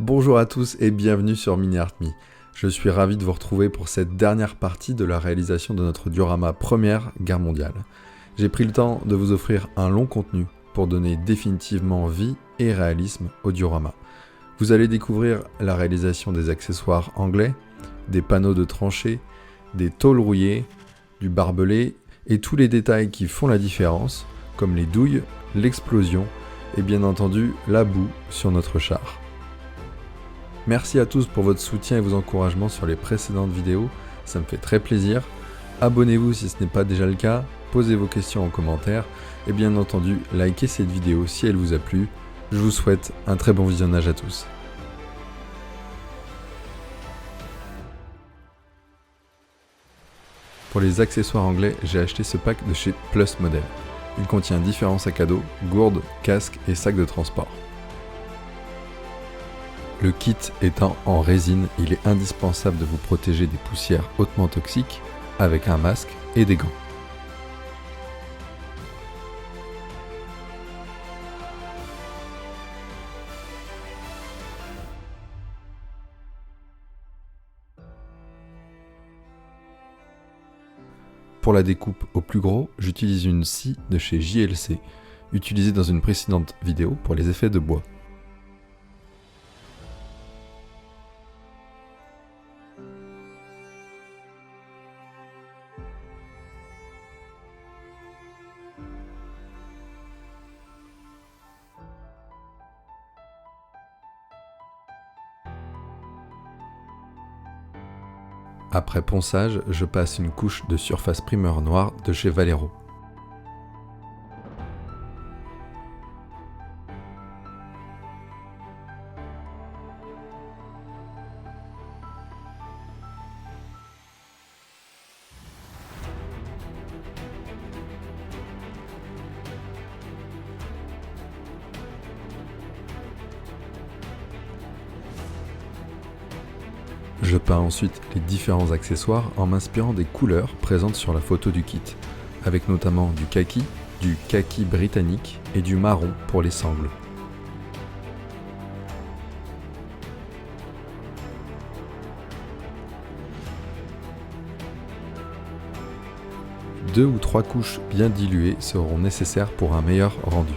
Bonjour à tous et bienvenue sur Mini Art Me. Je suis ravi de vous retrouver pour cette dernière partie de la réalisation de notre diorama Première Guerre mondiale. J'ai pris le temps de vous offrir un long contenu pour donner définitivement vie et réalisme au diorama. Vous allez découvrir la réalisation des accessoires anglais, des panneaux de tranchées, des tôles rouillées, du barbelé et tous les détails qui font la différence, comme les douilles, l'explosion et bien entendu la boue sur notre char. Merci à tous pour votre soutien et vos encouragements sur les précédentes vidéos, ça me fait très plaisir. Abonnez-vous si ce n'est pas déjà le cas, posez vos questions en commentaire et bien entendu likez cette vidéo si elle vous a plu. Je vous souhaite un très bon visionnage à tous. Pour les accessoires anglais, j'ai acheté ce pack de chez Plus Model. Il contient différents sacs à dos, gourdes, casques et sacs de transport. Le kit étant en résine, il est indispensable de vous protéger des poussières hautement toxiques avec un masque et des gants. Pour la découpe au plus gros, j'utilise une scie de chez JLC, utilisée dans une précédente vidéo pour les effets de bois. Après ponçage, je passe une couche de surface primeur noire de chez Valero. Je peins ensuite les différents accessoires en m'inspirant des couleurs présentes sur la photo du kit, avec notamment du kaki britannique et du marron pour les sangles. Deux ou trois couches bien diluées seront nécessaires pour un meilleur rendu.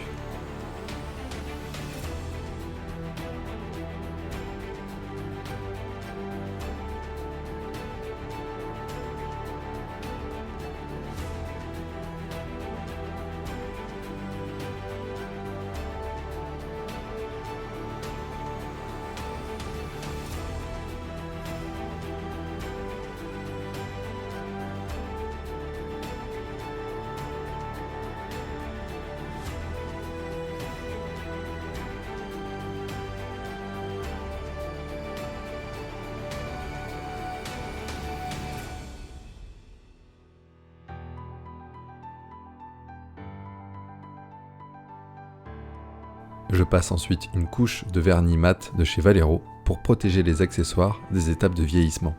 Je passe ensuite une couche de vernis mat de chez Valero pour protéger les accessoires des étapes de vieillissement.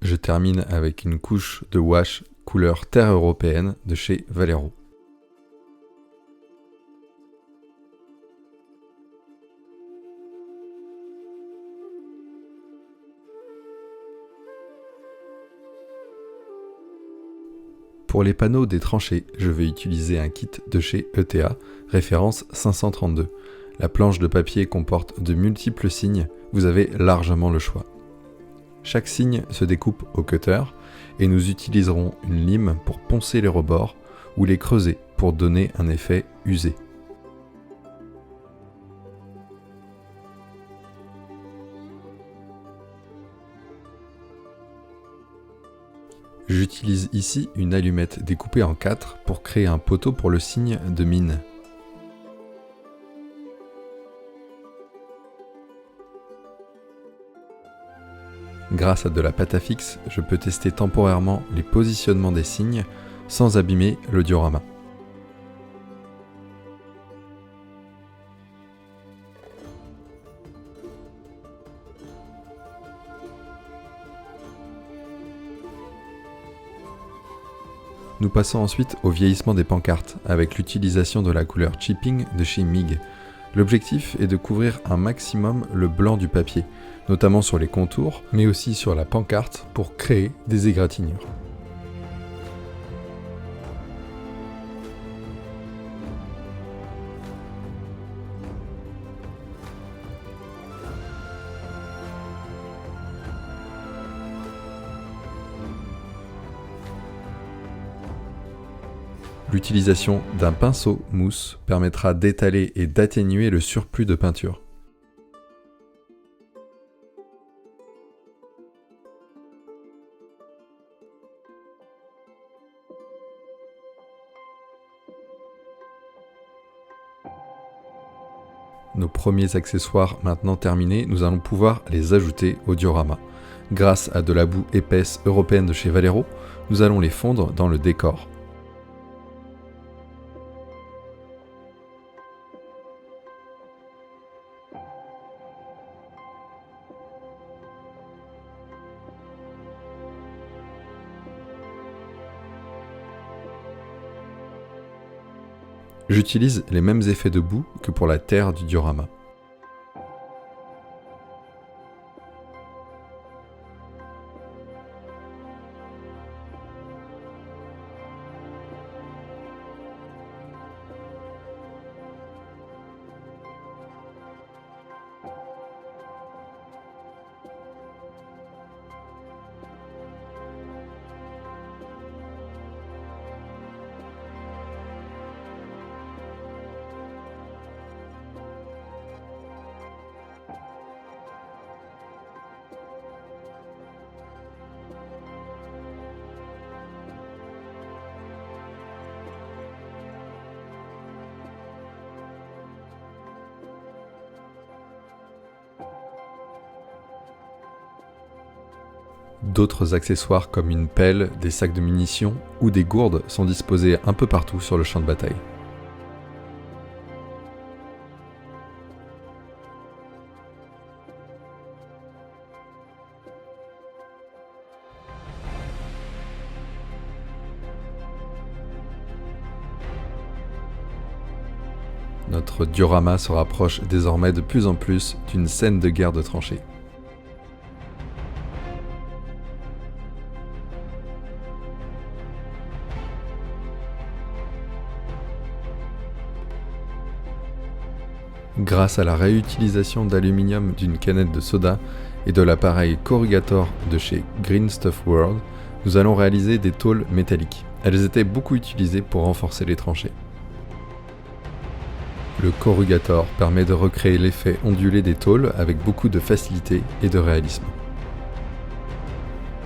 Je termine avec une couche de wash couleur terre européenne de chez Valero. Pour les panneaux des tranchées, je vais utiliser un kit de chez ETA, référence 532. La planche de papier comporte de multiples signes, vous avez largement le choix. Chaque signe se découpe au cutter et nous utiliserons une lime pour poncer les rebords ou les creuser pour donner un effet usé. J'utilise ici une allumette découpée en 4 pour créer un poteau pour le signe de mine. Grâce à de la pâte à fixe, je peux tester temporairement les positionnements des signes sans abîmer le diorama. Nous passons ensuite au vieillissement des pancartes, avec l'utilisation de la couleur chipping de chez MIG. L'objectif est de couvrir un maximum le blanc du papier, notamment sur les contours, mais aussi sur la pancarte pour créer des égratignures. L'utilisation d'un pinceau mousse permettra d'étaler et d'atténuer le surplus de peinture. Nos premiers accessoires maintenant terminés, nous allons pouvoir les ajouter au diorama. Grâce à de la boue épaisse européenne de chez Vallejo, nous allons les fondre dans le décor. J'utilise les mêmes effets de boue que pour la terre du diorama. D'autres accessoires comme une pelle, des sacs de munitions ou des gourdes sont disposés un peu partout sur le champ de bataille. Notre diorama se rapproche désormais de plus en plus d'une scène de guerre de tranchées. Grâce à la réutilisation d'aluminium d'une canette de soda et de l'appareil Corrugator de chez Green Stuff World, nous allons réaliser des tôles métalliques. Elles étaient beaucoup utilisées pour renforcer les tranchées. Le Corrugator permet de recréer l'effet ondulé des tôles avec beaucoup de facilité et de réalisme.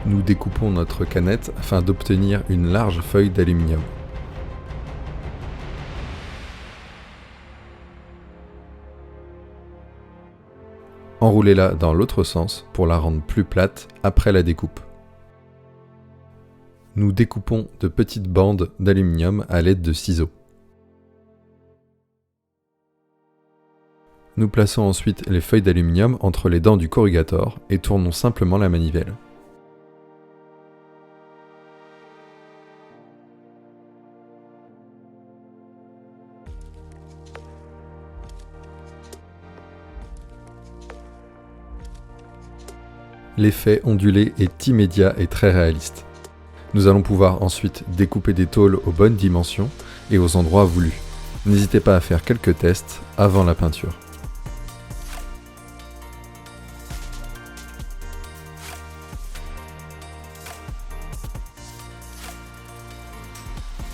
Nous découpons notre canette afin d'obtenir une large feuille d'aluminium. Enroulez-la dans l'autre sens pour la rendre plus plate après la découpe. Nous découpons de petites bandes d'aluminium à l'aide de ciseaux. Nous plaçons ensuite les feuilles d'aluminium entre les dents du corrugator et tournons simplement la manivelle. L'effet ondulé est immédiat et très réaliste. Nous allons pouvoir ensuite découper des tôles aux bonnes dimensions et aux endroits voulus. N'hésitez pas à faire quelques tests avant la peinture.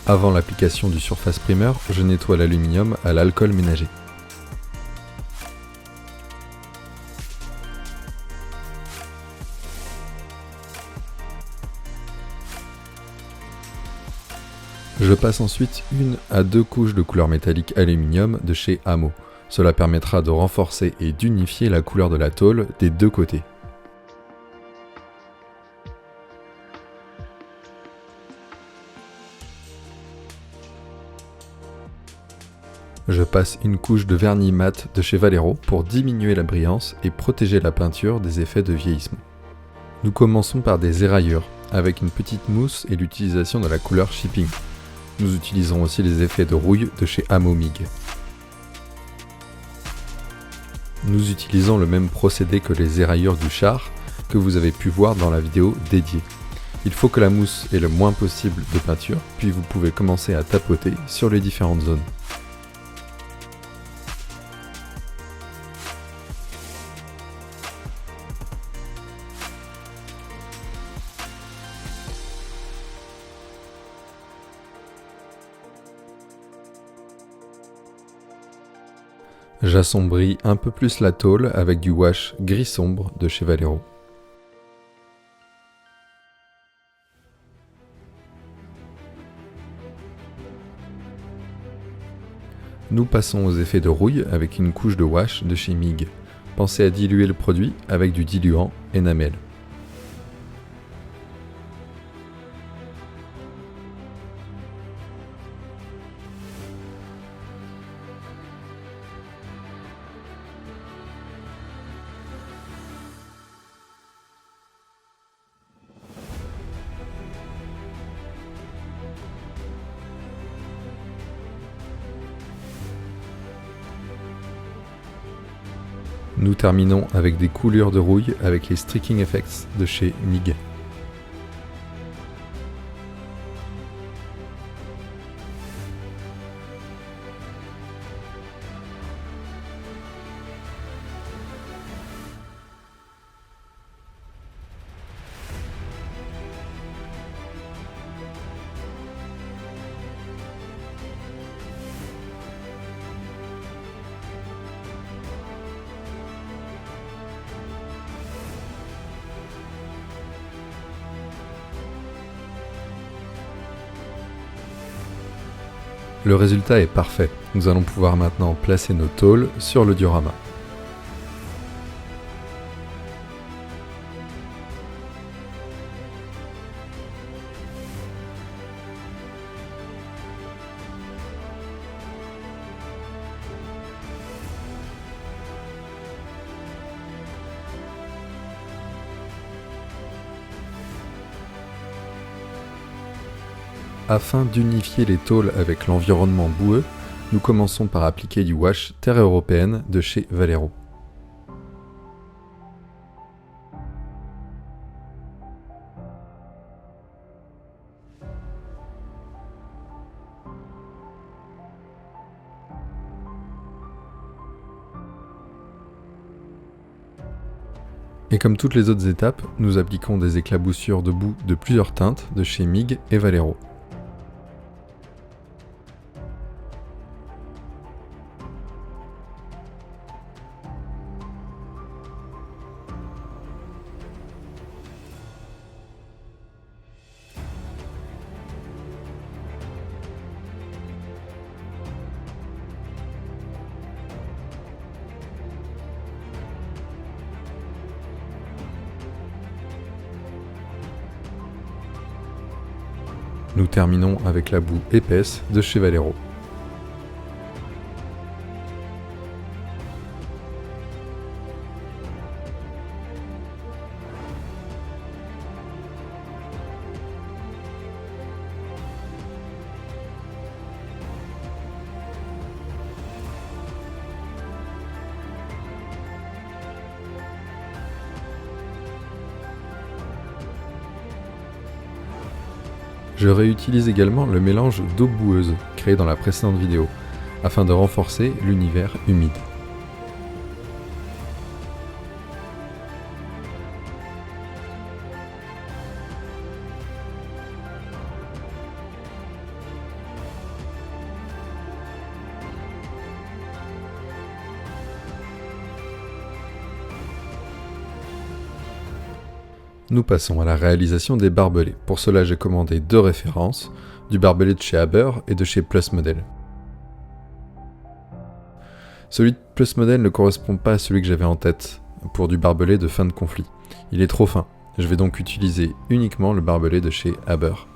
Avant l'application du surface primer, je nettoie l'aluminium à l'alcool ménager. Je passe ensuite 1 à 2 couches de couleur métallique aluminium de chez Hamo. Cela permettra de renforcer et d'unifier la couleur de la tôle des deux côtés. Je passe une couche de vernis mat de chez Vallejo pour diminuer la brillance et protéger la peinture des effets de vieillissement. Nous commençons par des éraillures. avec une petite mousse et l'utilisation de la couleur Shipping. Nous utiliserons aussi les effets de rouille de chez Amomig. Nous utilisons le même procédé que les érailleurs du char que vous avez pu voir dans la vidéo dédiée. Il faut que la mousse ait le moins possible de peinture, puis vous pouvez commencer à tapoter sur les différentes zones. J'assombris un peu plus la tôle avec du wash gris sombre de chez Vallejo. Nous passons aux effets de rouille avec une couche de wash de chez Mig. Pensez à diluer le produit avec du diluant Enamel. Nous terminons avec des coulures de rouille avec les Streaking Effects de chez Mig. Le résultat est parfait. Nous allons pouvoir maintenant placer nos tôles sur le diorama. Afin d'unifier les tôles avec l'environnement boueux, nous commençons par appliquer du wash Terre européenne de chez Vallejo. Et comme toutes les autres étapes, nous appliquons des éclaboussures de boue de plusieurs teintes de chez Mig et Vallejo. Nous terminons avec la boue épaisse de chez Vallejo. Je réutilise également le mélange d'eau boueuse créé dans la précédente vidéo, afin de renforcer l'univers humide. Nous passons à la réalisation des barbelés. Pour cela, j'ai commandé deux références, du barbelé de chez Haber et de chez Plus Model. Celui de Plus Model ne correspond pas à celui que j'avais en tête pour du barbelé de fin de conflit. Il est trop fin. Je vais donc utiliser uniquement le barbelé de chez Haber.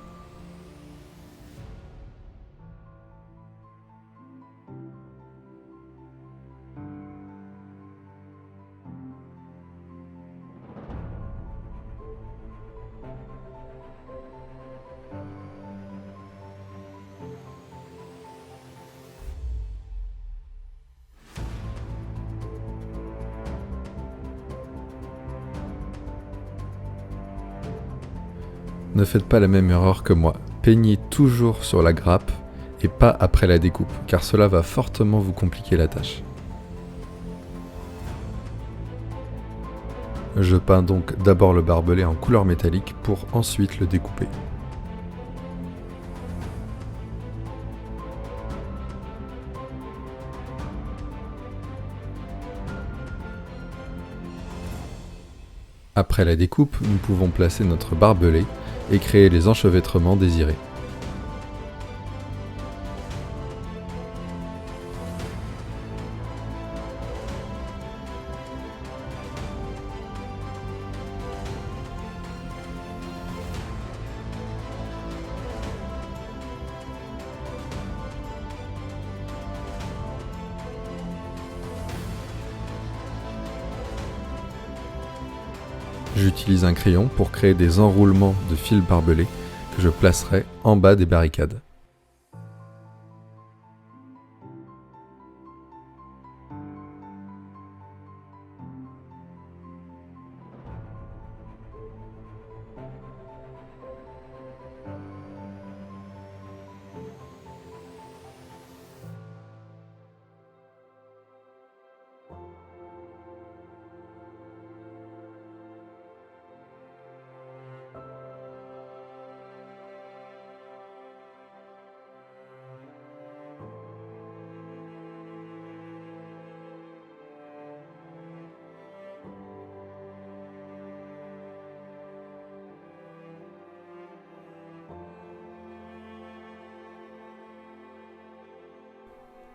Ne faites pas la même erreur que moi, peignez toujours sur la grappe et pas après la découpe, car cela va fortement vous compliquer la tâche. Je peins donc d'abord le barbelé en couleur métallique pour ensuite le découper. Après la découpe, nous pouvons placer notre barbelé et créer les enchevêtrements désirés. J'utilise un crayon pour créer des enroulements de fil barbelé que je placerai en bas des barricades.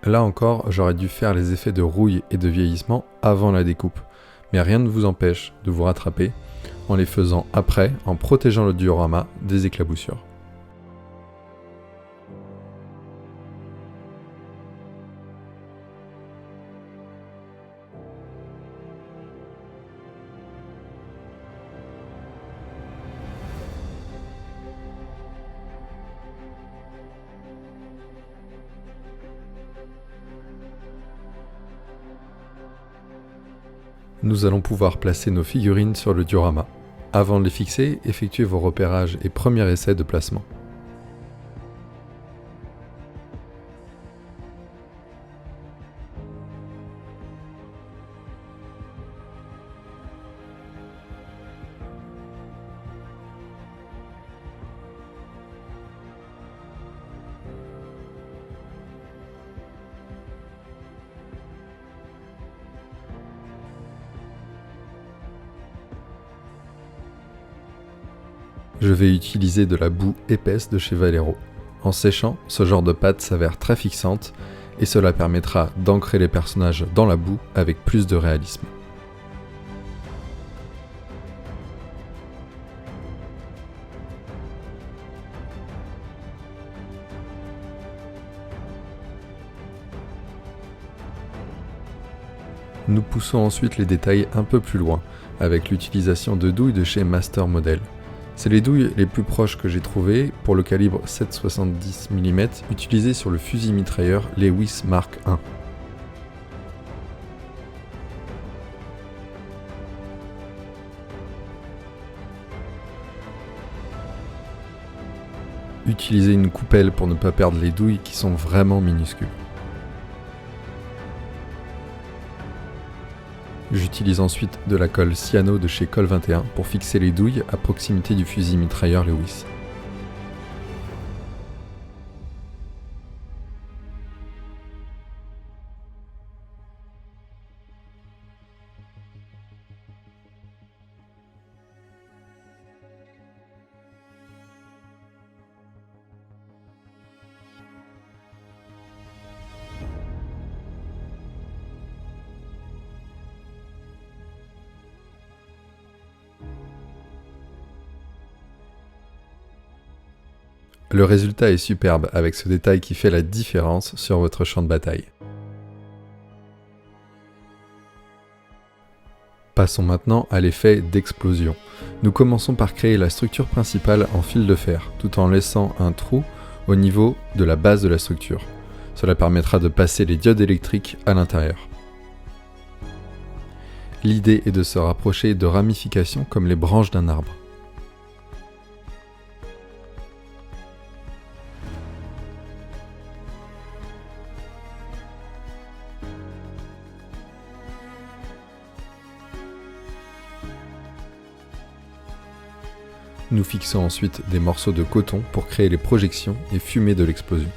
Là encore, j'aurais dû faire les effets de rouille et de vieillissement avant la découpe, mais rien ne vous empêche de vous rattraper en les faisant après, en protégeant le diorama des éclaboussures. Nous allons pouvoir placer nos figurines sur le diorama. Avant de les fixer, effectuez vos repérages et premiers essais de placement. Je vais utiliser de la boue épaisse de chez Valero. En séchant, ce genre de pâte s'avère très fixante et cela permettra d'ancrer les personnages dans la boue avec plus de réalisme. Nous poussons ensuite les détails un peu plus loin avec l'utilisation de douilles de chez Master Model. C'est les douilles les plus proches que j'ai trouvées pour le calibre 7,70 mm utilisé sur le fusil mitrailleur Lewis Mark I. Utilisez une coupelle pour ne pas perdre les douilles qui sont vraiment minuscules. J'utilise ensuite de la colle cyano de chez Col 21 pour fixer les douilles à proximité du fusil mitrailleur Lewis. Le résultat est superbe avec ce détail qui fait la différence sur votre champ de bataille. Passons maintenant à l'effet d'explosion. Nous commençons par créer la structure principale en fil de fer, tout en laissant un trou au niveau de la base de la structure. Cela permettra de passer les diodes électriques à l'intérieur. L'idée est de se rapprocher de ramifications comme les branches d'un arbre. Nous fixons ensuite des morceaux de coton pour créer les projections et fumées de l'explosion.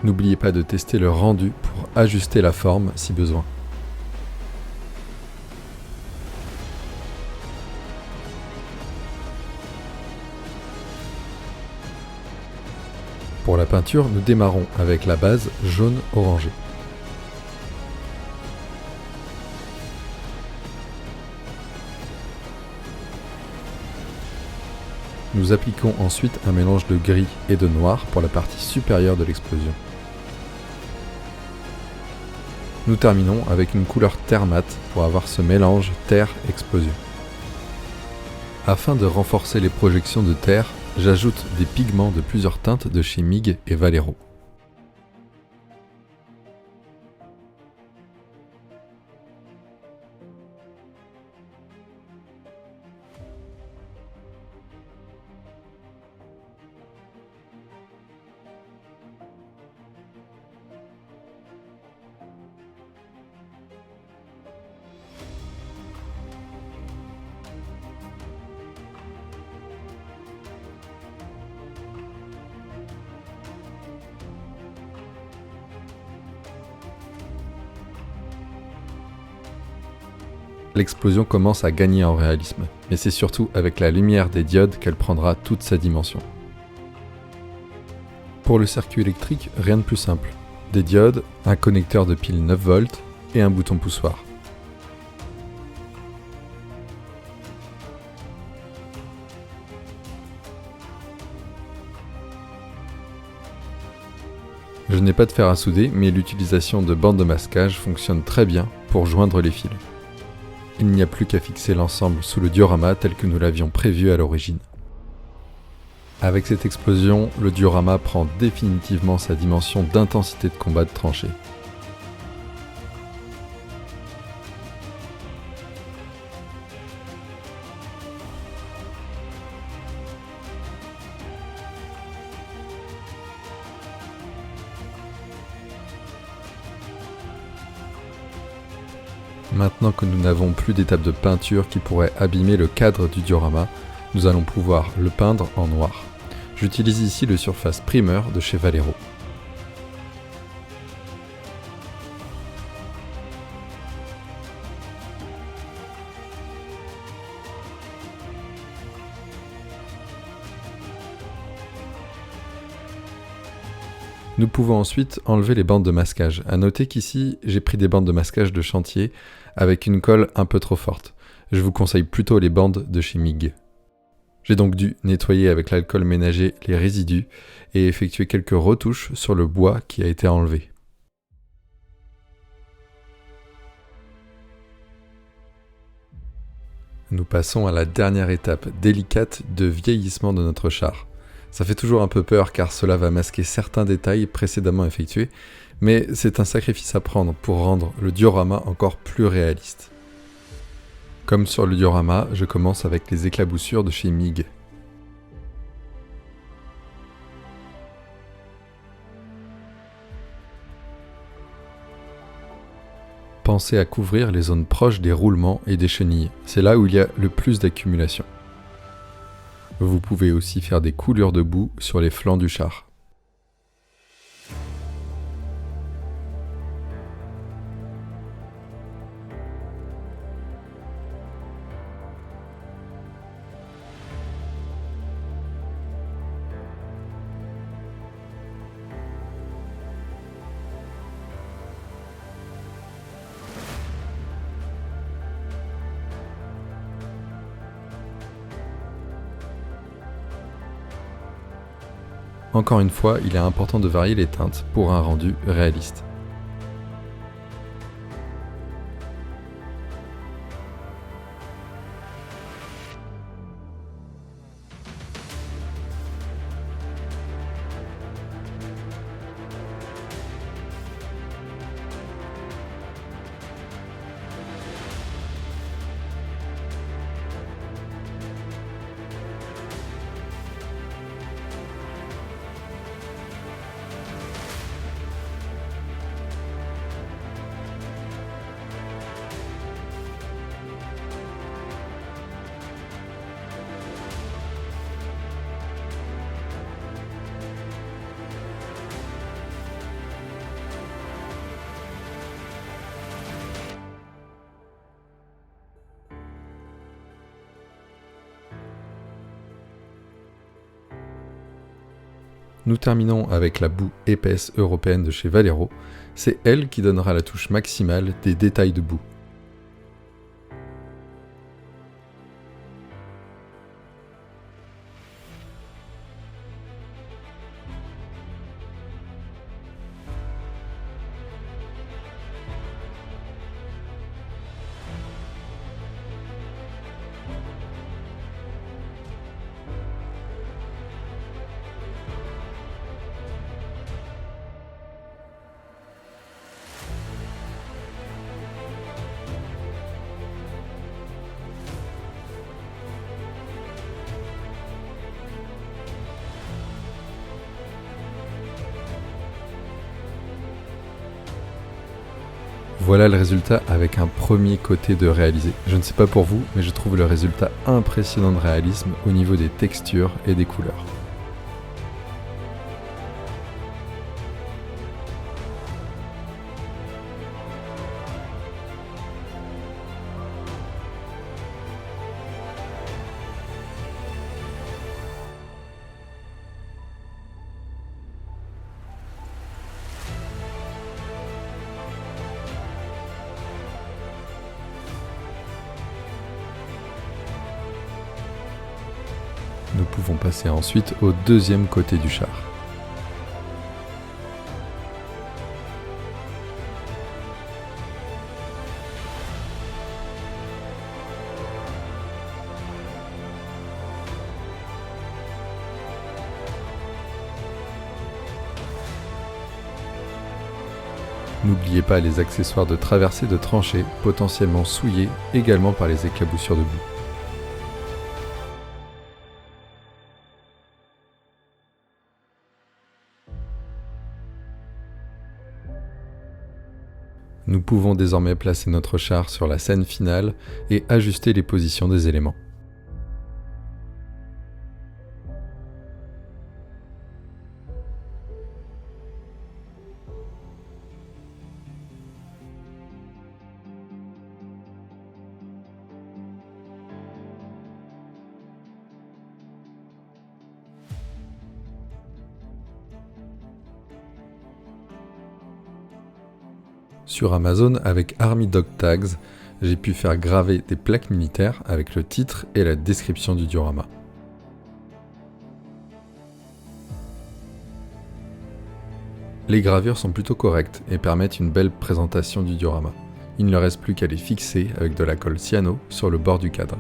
N'oubliez pas de tester le rendu pour ajuster la forme si besoin. Pour la peinture, nous démarrons avec la base jaune-orangé. Nous appliquons ensuite un mélange de gris et de noir pour la partie supérieure de l'explosion. Nous terminons avec une couleur terre mat pour avoir ce mélange terre-explosion. Afin de renforcer les projections de terre, j'ajoute des pigments de plusieurs teintes de chez Mig et Vallejo. L'explosion commence à gagner en réalisme, mais c'est surtout avec la lumière des diodes qu'elle prendra toute sa dimension. Pour le circuit électrique, rien de plus simple. Des diodes, un connecteur de pile 9 volts et un bouton poussoir. Je n'ai pas de fer à souder, mais l'utilisation de bandes de masquage fonctionne très bien pour joindre les fils. Il n'y a plus qu'à fixer l'ensemble sous le diorama tel que nous l'avions prévu à l'origine. Avec cette explosion, le diorama prend définitivement sa dimension d'intensité de combat de tranchée. Maintenant que nous n'avons plus d'étape de peinture qui pourrait abîmer le cadre du diorama, nous allons pouvoir le peindre en noir. J'utilise ici le Surface Primer de chez Vallejo. Nous pouvons ensuite enlever les bandes de masquage. À noter qu'ici, j'ai pris des bandes de masquage de chantier avec une colle un peu trop forte. Je vous conseille plutôt les bandes de chez Mig. J'ai donc dû nettoyer avec l'alcool ménager les résidus et effectuer quelques retouches sur le bois qui a été enlevé. Nous passons à la dernière étape délicate de vieillissement de notre char. Ça fait toujours un peu peur car cela va masquer certains détails précédemment effectués, mais c'est un sacrifice à prendre pour rendre le diorama encore plus réaliste. Comme sur le diorama, je commence avec les éclaboussures de chez Mig. Pensez à couvrir les zones proches des roulements et des chenilles, c'est là où il y a le plus d'accumulation. Vous pouvez aussi faire des coulures de boue sur les flancs du char. Encore une fois, il est important de varier les teintes pour un rendu réaliste. Nous terminons avec la boue épaisse européenne de chez Valero. C'est elle qui donnera la touche maximale des détails de boue. Voilà le résultat avec un premier côté de réalisé. Je ne sais pas pour vous, mais je trouve le résultat impressionnant de réalisme au niveau des textures et des couleurs. Nous pouvons passer ensuite au deuxième côté du char. N'oubliez pas les accessoires de traversée de tranchées, potentiellement souillés également par les éclaboussures de boue. Nous pouvons désormais placer notre char sur la scène finale et ajuster les positions des éléments. Sur Amazon, avec Army Dog Tags, j'ai pu faire graver des plaques militaires avec le titre et la description du diorama. Les gravures sont plutôt correctes et permettent une belle présentation du diorama. Il ne reste plus qu'à les fixer avec de la colle cyano sur le bord du cadre.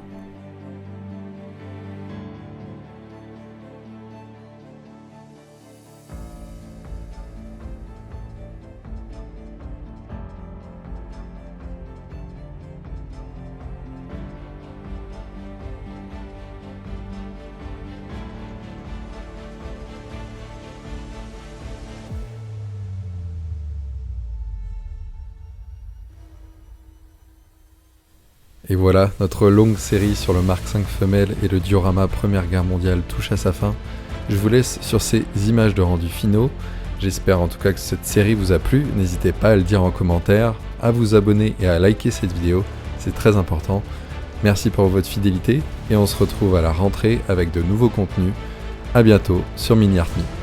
Et voilà, notre longue série sur le Mark V femelle et le diorama Première Guerre mondiale touche à sa fin. Je vous laisse sur ces images de rendus finaux. J'espère en tout cas que cette série vous a plu. N'hésitez pas à le dire en commentaire, à vous abonner et à liker cette vidéo, c'est très important. Merci pour votre fidélité et on se retrouve à la rentrée avec de nouveaux contenus. A bientôt sur Mini Art Me.